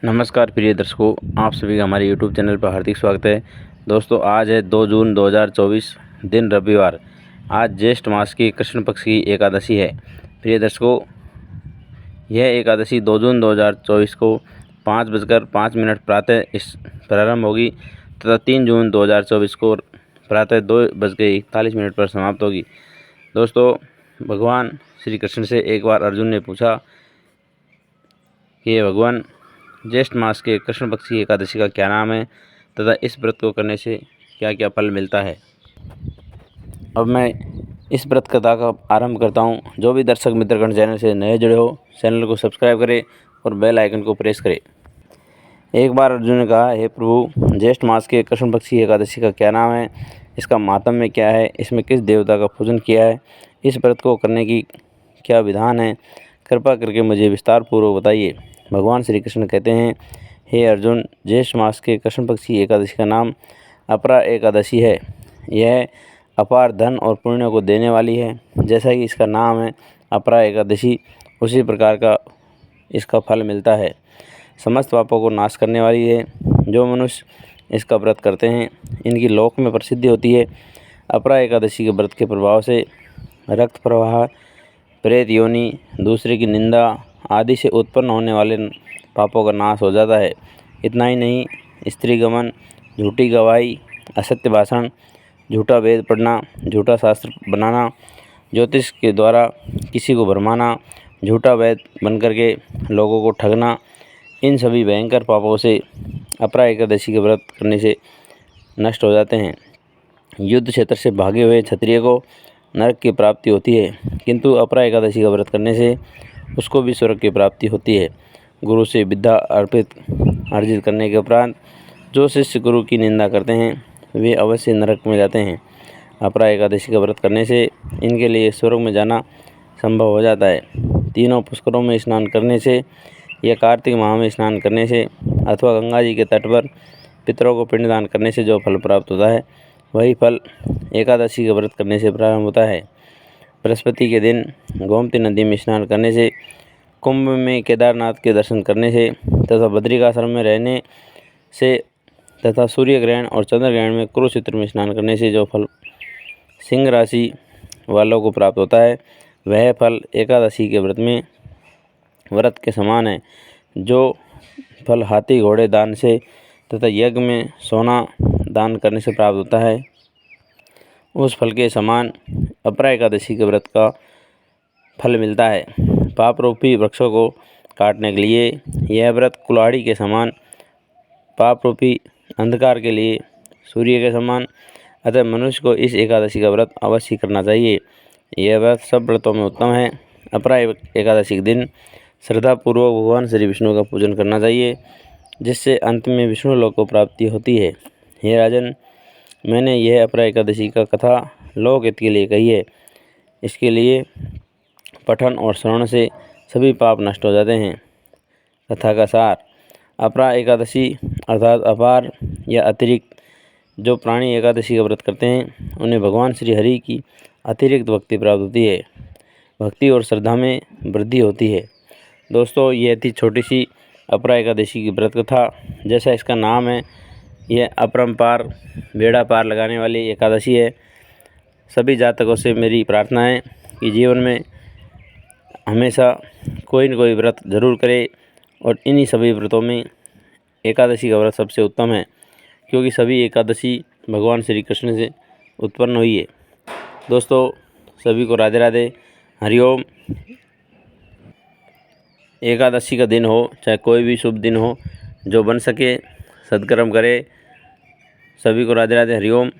नमस्कार प्रिय दर्शकों, आप सभी का हमारे YouTube चैनल पर हार्दिक स्वागत है। दोस्तों, आज है 2 जून 2024, दिन रविवार। आज ज्येष्ठ मास की कृष्ण पक्ष की एकादशी है। प्रिय दर्शकों, यह एकादशी 2 जून 2024 को 5:05 प्रातः इस प्रारंभ होगी तथा 3 जून 2024 को प्रातः 2:41 पर समाप्त होगी। दोस्तों, भगवान श्री कृष्ण से एक बार अर्जुन ने पूछा कि भगवान, ज्येष्ठ मास के कृष्ण पक्ष की एकादशी का क्या नाम है तथा इस व्रत को करने से क्या क्या फल मिलता है। अब मैं इस व्रत कथा का आरंभ करता हूँ। जो भी दर्शक मित्रगण चैनल से नए जुड़े हो, चैनल को सब्सक्राइब करें और बेल आइकन को प्रेस करें। एक बार अर्जुन ने कहा, हे प्रभु, ज्येष्ठ मास के कृष्ण पक्ष की एकादशी का क्या नाम है, इसका माहात्म्य क्या है, इसमें किस देवता का पूजन किया है, इस व्रत को करने की क्या विधान है, कृपा करके मुझे विस्तार पूर्वक बताइए। भगवान श्री कृष्ण कहते हैं, हे अर्जुन, ज्येष्ठ मास के कृष्ण पक्ष की एकादशी का नाम अपरा एकादशी है। यह अपार धन और पुण्य को देने वाली है। जैसा कि इसका नाम है अपरा एकादशी, उसी प्रकार का इसका फल मिलता है। समस्त पापों को नाश करने वाली है। जो मनुष्य इसका व्रत करते हैं, इनकी लोक में प्रसिद्धि होती है। अपरा एकादशी के व्रत के प्रभाव से रक्त प्रवाह, प्रेत योनि, दूसरे की निंदा आदि से उत्पन्न होने वाले पापों का नाश हो जाता है। इतना ही नहीं, स्त्री गमन, झूठी गवाही, असत्य भाषण, झूठा वेद पढ़ना, झूठा शास्त्र बनाना, ज्योतिष के द्वारा किसी को भरमाना, झूठा वैद बनकर के लोगों को ठगना, इन सभी भयंकर पापों से अपरा एकादशी के व्रत करने से नष्ट हो जाते हैं। युद्ध क्षेत्र से भागे हुए क्षत्रिय को नरक की प्राप्ति होती है, किंतु अपरा एकादशी का व्रत करने से उसको भी स्वर्ग की प्राप्ति होती है। गुरु से विद्या अर्जित करने के उपरांत जो शिष्य गुरु की निंदा करते हैं, वे अवश्य नरक में जाते हैं। अपरा एकादशी का व्रत करने से इनके लिए स्वर्ग में जाना संभव हो जाता है। तीनों पुष्करों में स्नान करने से या कार्तिक माह में स्नान करने से अथवा गंगा जी के तट पर पितरों को पिंडदान करने से जो फल प्राप्त होता है, वही फल एकादशी का व्रत करने से प्रारंभ होता है। बृहस्पति के दिन गोमती नदी में स्नान करने से, कुंभ में केदारनाथ के दर्शन करने से तथा बद्रिकाश्रम में रहने से तथा सूर्य ग्रहण और चंद्र ग्रहण में कुरुक्षेत्र में स्नान करने से जो फल सिंह राशि वालों को प्राप्त होता है, वह फल एकादशी के व्रत के समान है। जो फल हाथी घोड़े दान से तथा यज्ञ में सोना दान करने से प्राप्त होता है, उस फल के समान अपरा एकादशी के व्रत का फल मिलता है। पाप रूपी वृक्षों को काटने के लिए यह व्रत कुल्हाड़ी के समान, पाप रूपी अंधकार के लिए सूर्य के समान, अतः मनुष्य को इस एकादशी का व्रत अवश्य करना चाहिए। यह व्रत सब व्रतों में उत्तम है। अपरा एकादशी के दिन श्रद्धापूर्वक भगवान श्री विष्णु का पूजन करना चाहिए, जिससे अंत में विष्णु लोक को प्राप्ति होती है। हे राजन, मैंने यह अपरा एकादशी का कथा लोकहित के लिए कही है। इसके लिए पठन और श्रवण से सभी पाप नष्ट हो जाते हैं। कथा का सार, अपरा एकादशी अर्थात अपार या अतिरिक्त जो प्राणी एकादशी का व्रत करते हैं, उन्हें भगवान श्री हरि की अतिरिक्त भक्ति प्राप्त होती है। भक्ति और श्रद्धा में वृद्धि होती है। दोस्तों, यह थी छोटी सी अपरा एकादशी की व्रत कथा। जैसा इसका नाम है, यह अपरंपार बेड़ा पार लगाने वाली एकादशी है। सभी जातकों से मेरी प्रार्थना है कि जीवन में हमेशा कोई न कोई व्रत जरूर करे, और इन्हीं सभी व्रतों में एकादशी का व्रत सबसे उत्तम है, क्योंकि सभी एकादशी भगवान श्री कृष्ण से उत्पन्न हुई है। दोस्तों, सभी को राधे राधे, हरिओम। एकादशी का दिन हो चाहे कोई भी शुभ दिन हो, जो बन सके सत्कर्म करे। सभी को राधे राधे, हरिओम।